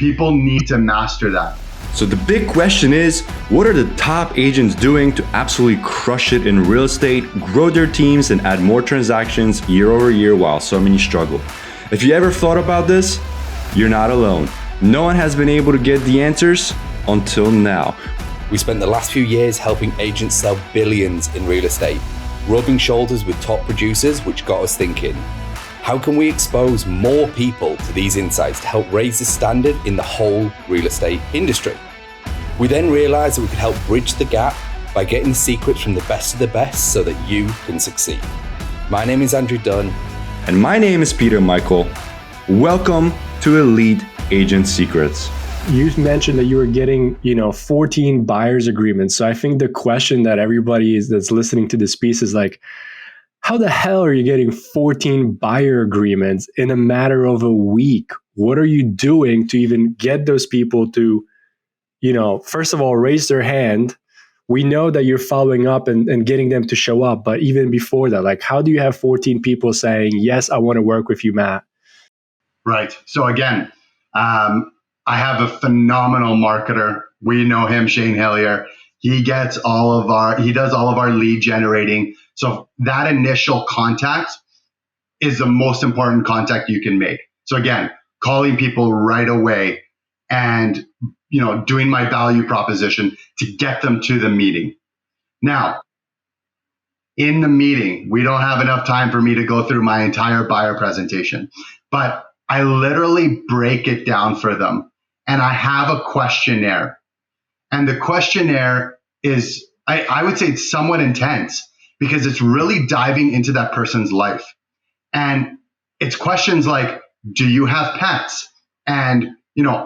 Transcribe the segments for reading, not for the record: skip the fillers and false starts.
People need to master that. So the big question is, what are the top agents doing to absolutely crush it in real estate, grow their teams, and add more transactions year over year while so many struggle? If you ever thought about this, you're not alone. No one has been able to get the answers until now. We spent the last few years helping agents sell billions in real estate, rubbing shoulders with top producers, which got us thinking, how can we expose more people to these insights to help raise the standard in the whole real estate industry? We then realized that we could help bridge the gap by getting the secrets from the best of the best so that you can succeed. My name is Andrew Dunn. And my name is Peter Michael. Welcome to Elite Agent Secrets. You mentioned that you were getting, 14 buyer's agreements. So I think the question that everybody that's listening to this piece is like, how the hell are you getting 14 buyer agreements in a matter of a week? What are you doing to even get those people to, first of all, raise their hand? We know that you're following up and getting them to show up. But even before that, like, how do you have 14 people saying, yes, I want to work with you, Matt? Right. So again, I have a phenomenal marketer. We know him, Shane Hillier. He does all of our lead generating. So that initial contact is the most important contact you can make. So again, calling people right away and, doing my value proposition to get them to the meeting. Now, in the meeting, we don't have enough time for me to go through my entire buyer presentation, but I literally break it down for them. And I have a questionnaire. And the questionnaire is, I would say it's somewhat intense because it's really diving into that person's life. And it's questions like, do you have pets? And,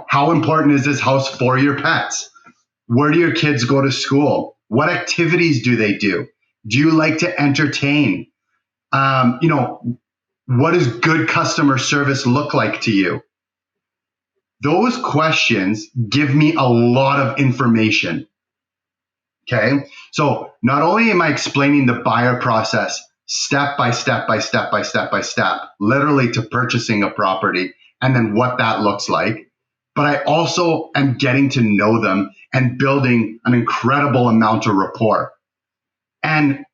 how important is this house for your pets? Where do your kids go to school? What activities do they do? Do you like to entertain? What does good customer service look like to you? Those questions give me a lot of information. Okay. So not only am I explaining the buyer process step by step by step by step by step, literally to purchasing a property and then what that looks like, but I also am getting to know them and building an incredible amount of rapport. And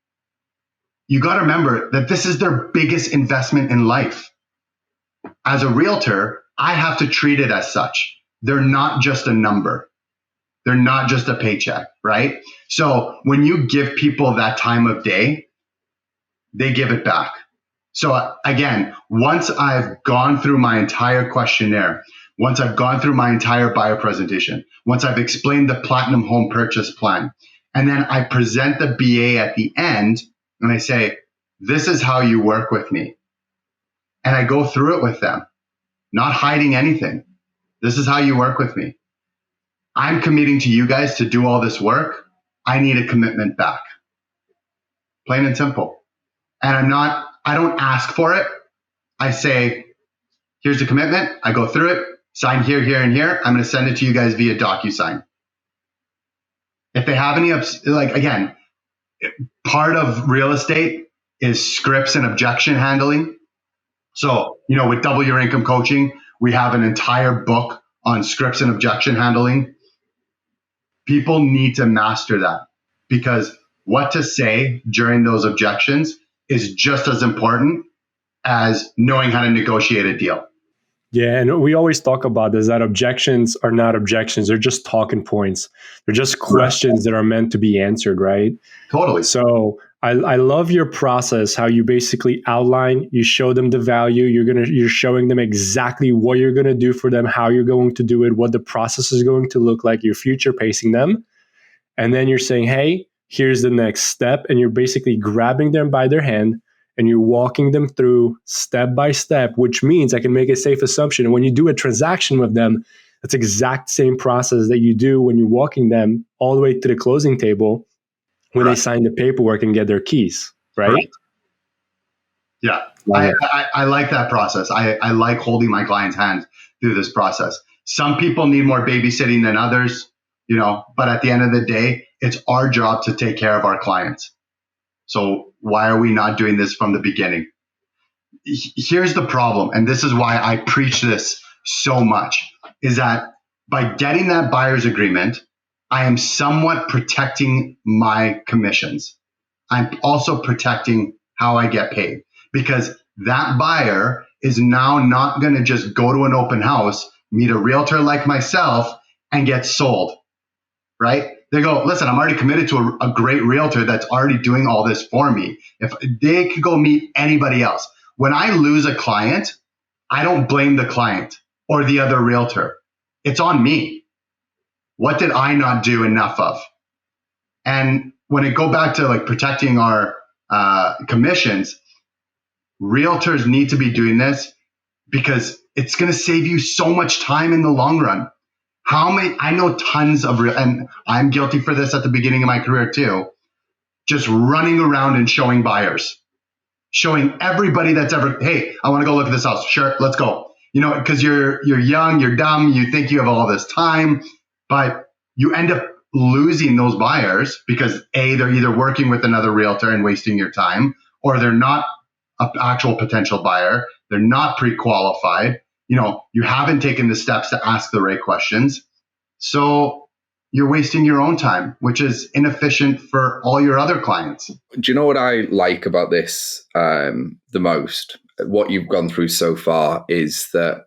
you got to remember that this is their biggest investment in life. As a realtor, I have to treat it as such. They're not just a number. They're not just a paycheck, right? So when you give people that time of day, they give it back. So again, once I've gone through my entire questionnaire, once I've gone through my entire buyer presentation, once I've explained the platinum home purchase plan, and then I present the BA at the end and I say, this is how you work with me. And I go through it with them, not hiding anything. This is how you work with me. I'm committing to you guys to do all this work. I need a commitment back. Plain and simple. And I don't ask for it. I say, here's the commitment. I go through it, sign here, here, and here. I'm going to send it to you guys via DocuSign. If they have any, again, part of real estate is scripts and objection handling. So, with Double Your Income Coaching, we have an entire book on scripts and objection handling. People need to master that because what to say during those objections is just as important as knowing how to negotiate a deal. Yeah, and we always talk about this, that objections are not objections. They're just talking points. They're just questions that are meant to be answered, right? Totally. So I love your process, how you basically outline, you show them the value, you're showing them exactly what you're going to do for them, how you're going to do it, what the process is going to look like, you're future pacing them. And then you're saying, hey, here's the next step. And you're basically grabbing them by their hand and you're walking them through step by step, which means I can make a safe assumption. And when you do a transaction with them, that's exact same process that you do when you're walking them all the way to the closing table when they sign the paperwork and get their keys, right? Yeah, I like that process. I like holding my client's hand through this process. Some people need more babysitting than others, but at the end of the day, it's our job to take care of our clients. So why are we not doing this from the beginning? Here's the problem, and this is why I preach this so much, is that by getting that buyer's agreement, I am somewhat protecting my commissions. I'm also protecting how I get paid, because that buyer is now not going to just go to an open house, meet a realtor like myself, and get sold, right? They go, listen, I'm already committed to a great realtor that's already doing all this for me. If they could go meet anybody else. When I lose a client, I don't blame the client or the other realtor. It's on me. What did I not do enough of? And when it go back to like protecting our commissions, realtors need to be doing this because it's going to save you so much time in the long run. I know tons of and I'm guilty for this at the beginning of my career too, just running around and showing buyers, showing everybody that's ever, hey, I want to go look at this house. Sure, let's go. You know, because you're young, you're dumb, you think you have all this time, but you end up losing those buyers because they're either working with another realtor and wasting your time, or they're not an actual potential buyer. They're not pre-qualified. You know, you haven't taken the steps to ask the right questions. So you're wasting your own time, which is inefficient for all your other clients. Do you know what I like about this the most? What you've gone through so far is that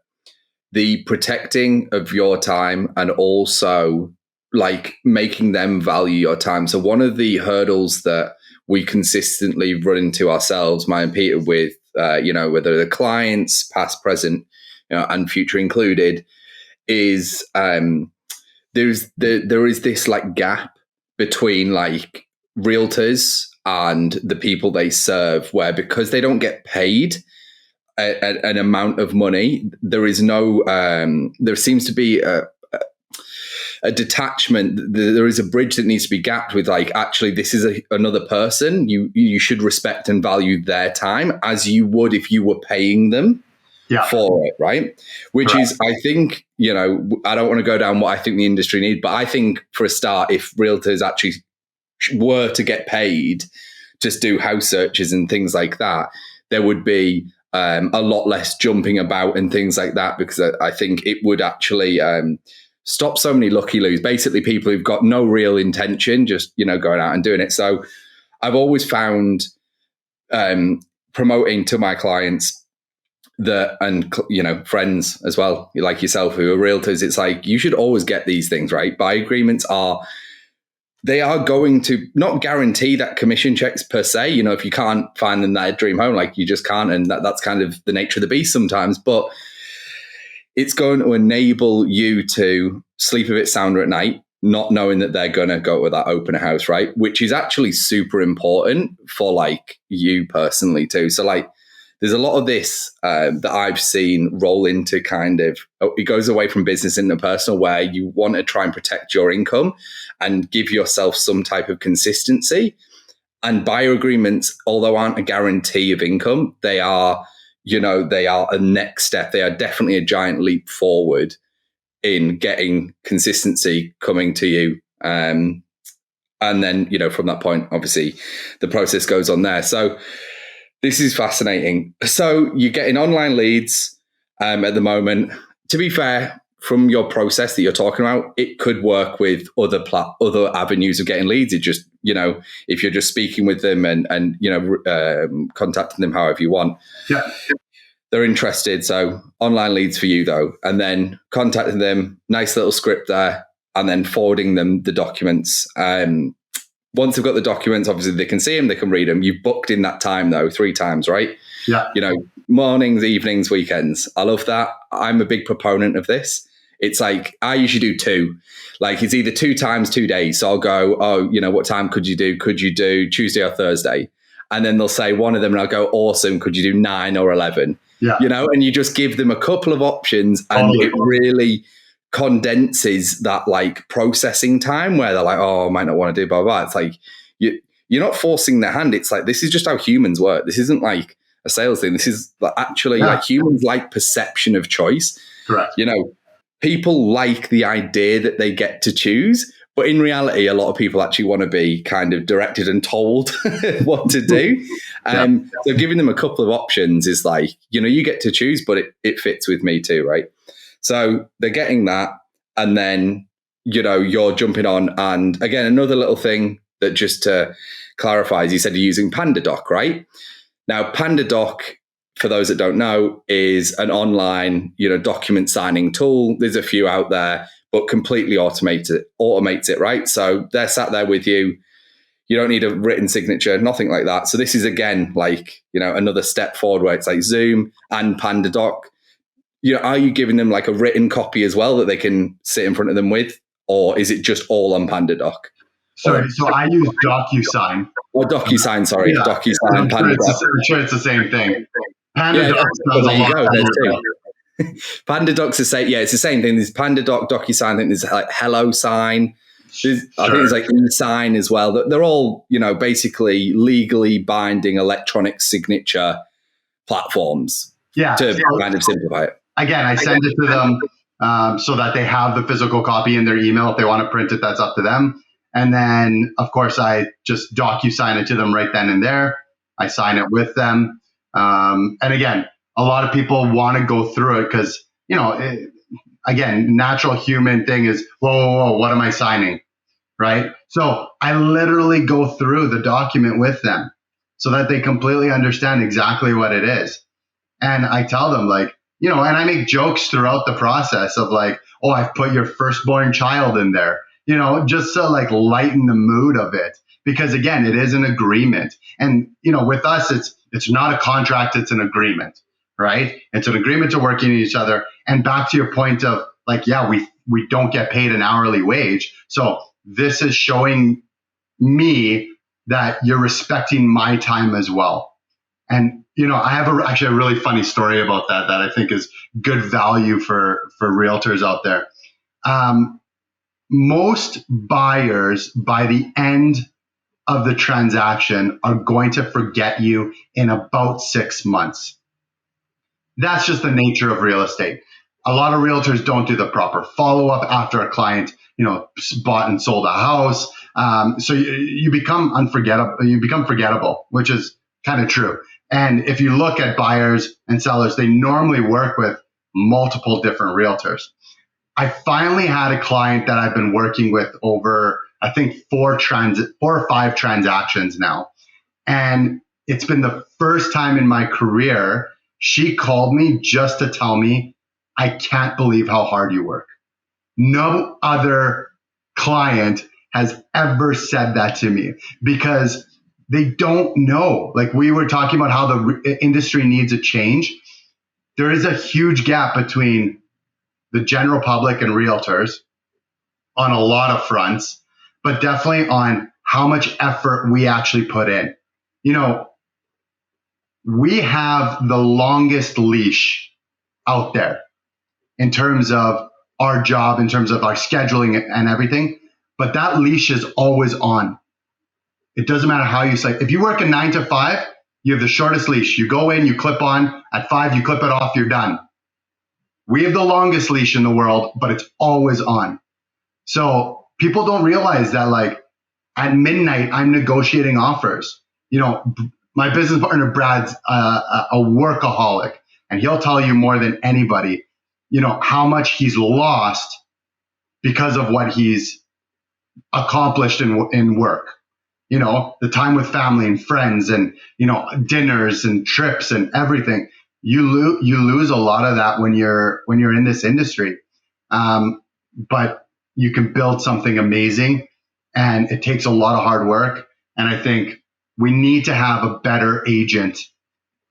the protecting of your time and also like making them value your time. So one of the hurdles that we consistently run into ourselves, my and Peter, with, whether the clients, past, present, and future included, is there is this like gap between like realtors and the people they serve, where because they don't get paid an amount of money, there is no, there seems to be a detachment. There is a bridge that needs to be gapped with like, actually, this is another person. You should respect and value their time as you would if you were paying them for it, right? Which is, I think, I don't want to go down what I think the industry needs, but I think for a start, if realtors actually were to get paid, just do house searches and things like that, there would be a lot less jumping about and things like that, because I think it would actually stop so many looky-loos, basically people who've got no real intention, just, going out and doing it. So I've always found promoting to my clients and friends as well, like yourself, who are realtors, it's like, you should always get these things, right? Buy agreements they are going to not guarantee that commission checks per se. If you can't find them that dream home, like you just can't. And that's kind of the nature of the beast sometimes, but it's going to enable you to sleep a bit sounder at night, not knowing that they're going to go to that open house, right? Which is actually super important for like you personally too. So like, there's a lot of this that I've seen roll into kind of, it goes away from business into personal, where you want to try and protect your income and give yourself some type of consistency. And buyer agreements, although aren't a guarantee of income, they are, they are a next step. They are definitely a giant leap forward in getting consistency coming to you. And then, from that point, obviously the process goes on there. So this is fascinating. So you're getting online leads at the moment. To be fair, from your process that you're talking about, it could work with other avenues of getting leads. It just, if you're just speaking with them and contacting them however you want. Yeah. They're interested. So online leads for you though, and then contacting them, nice little script there, and then forwarding them the documents. Once they've got the documents, obviously they can see them, they can read them. You've booked in that time though, 3 times, right? Yeah. Mornings, evenings, weekends. I love that. I'm a big proponent of this. It's like, I usually do 2. Like it's either 2 times, 2 days. So I'll go, what time could you do? Could you do Tuesday or Thursday? And then they'll say one of them and I'll go, awesome. Could you do 9 or 11? Yeah. And you just give them a couple of options and it really condenses that like processing time where they're like, oh, I might not want to do blah, blah. It's like, you're not forcing their hand. It's like, this is just how humans work. This isn't like a sales thing. This is actually like humans like perception of choice. Correct. People like the idea that they get to choose, but in reality, a lot of people actually want to be kind of directed and told what to do. So giving them a couple of options is like, you get to choose, but it fits with me too, right? So they're getting that. And then, you're jumping on. And again, another little thing that just to clarify is you said you're using PandaDoc, right? Now, PandaDoc, for those that don't know, is an online, document signing tool. There's a few out there, but completely automates it, right? So they're sat there with you. You don't need a written signature, nothing like that. So this is, again, like, another step forward where it's like Zoom and PandaDoc. Are you giving them like a written copy as well that they can sit in front of them with? Or is it just all on PandaDoc? So I use DocuSign. Or DocuSign, sorry. Yeah. DocuSign, PandaDoc. I'm sure it's the same thing. PandaDoc there you go. There's two. PandaDoc's the same. Yeah, it's the same thing. There's PandaDoc, DocuSign. I think there's like HelloSign. I think there's like eSign as well. They're all, basically legally binding electronic signature platforms. Yeah. To kind of simplify it. Again, I send it to them so that they have the physical copy in their email. If they want to print it, that's up to them. And then, of course, I just DocuSign it to them right then and there. I sign it with them. And again, a lot of people want to go through it because, again, natural human thing is, whoa, what am I signing? Right? So I literally go through the document with them so that they completely understand exactly what it is. And I tell them and I make jokes throughout the process of like, oh, I've put your firstborn child in there, just to like lighten the mood of it. Because again, it is an agreement. And, with us, it's not a contract, it's an agreement, right? It's an agreement to working with each other. And back to your point of like, yeah, we don't get paid an hourly wage. So this is showing me that you're respecting my time as well. And, I have actually a really funny story about that I think is good value for realtors out there. Most buyers by the end of the transaction are going to forget you in about 6 months. That's just the nature of real estate. A lot of realtors don't do the proper follow-up after a client, bought and sold a house. So you become unforgettable. You become forgettable, which is kind of true. And if you look at buyers and sellers, they normally work with multiple different realtors. I finally had a client that I've been working with over, I think, 4 or 5 transactions now. And it's been the first time in my career she called me just to tell me, I can't believe how hard you work. No other client has ever said that to me because they don't know. Like we were talking about how the industry needs a change. There is a huge gap between the general public and realtors on a lot of fronts, but definitely on how much effort we actually put in. We have the longest leash out there in terms of our job, in terms of our scheduling and everything, but that leash is always on. It doesn't matter how you say. If you work a 9 to 5, you have the shortest leash. You go in, you clip on. At 5, you clip it off. You're done. We have the longest leash in the world, but it's always on. So people don't realize that, like at midnight, I'm negotiating offers. My business partner Brad's a workaholic, and he'll tell you more than anybody, how much he's lost because of what he's accomplished in work. The time with family and friends and, dinners and trips and everything. You lose a lot of that when you're in this industry. But you can build something amazing, and it takes a lot of hard work. And I think we need to have a better agent,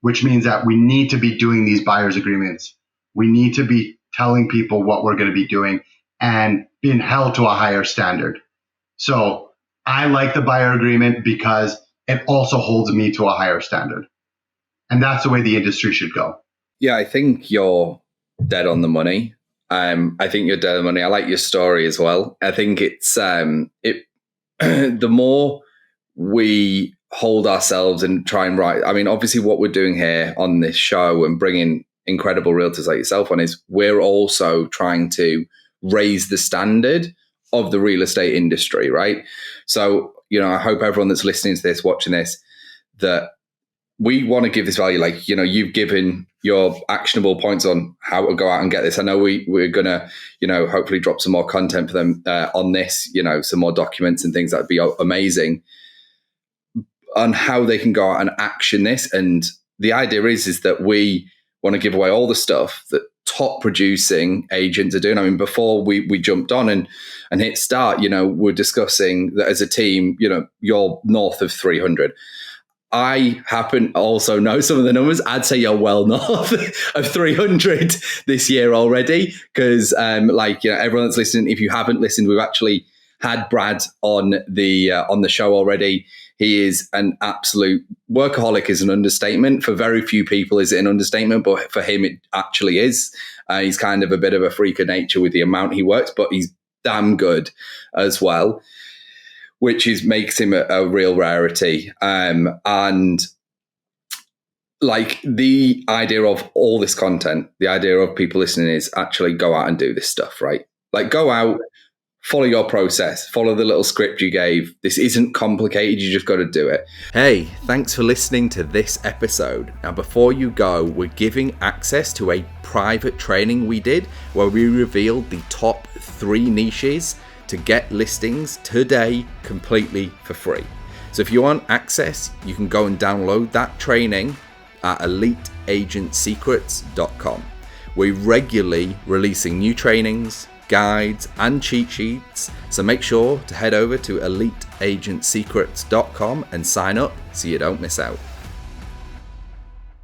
which means that we need to be doing these buyer's agreements. We need to be telling people what we're going to be doing and being held to a higher standard. So I like the buyer agreement because it also holds me to a higher standard. And that's the way the industry should go. Yeah, I think you're dead on the money. I think you're dead on the money. I like your story as well. I think it's the more we hold ourselves and try and write. I mean, obviously what we're doing here on this show and bringing incredible realtors like yourself on is we're also trying to raise the standard of the real estate industry, right? So, I hope everyone that's listening to this, watching this, that we want to give this value. Like, you've given your actionable points on how to go out and get this. I know we're going to, hopefully drop some more content for them on this, some more documents and things. That'd be amazing on how they can go out and action this. And the idea is that we want to give away all the stuff that top producing agents are doing. I mean, before we jumped on and hit start, we're discussing that as a team, you're north of 300. I happen also know some of the numbers. I'd say you're well north of 300 this year already, because everyone that's listening, if you haven't listened, we've actually had Brad on the show already. He is an absolute workaholic, is an understatement. For very few people is it an understatement, but for him it actually is. He's kind of a bit of a freak of nature with the amount he works, but he's damn good as well, which makes him a real rarity. And like the idea of all this content, the idea of people listening is actually go out and do this stuff, right? Like go out, follow your process, follow the little script you gave. This isn't complicated. You just got to do it. Hey, thanks for listening to this episode. Now, before you go, we're giving access to a private training we did where we revealed the top 3 niches to get listings today completely for free. So if you want access, you can go and download that training at eliteagentsecrets.com. We're regularly releasing new trainings, guides and cheat sheets, so make sure to head over to eliteagentsecrets.com and sign up so you don't miss out.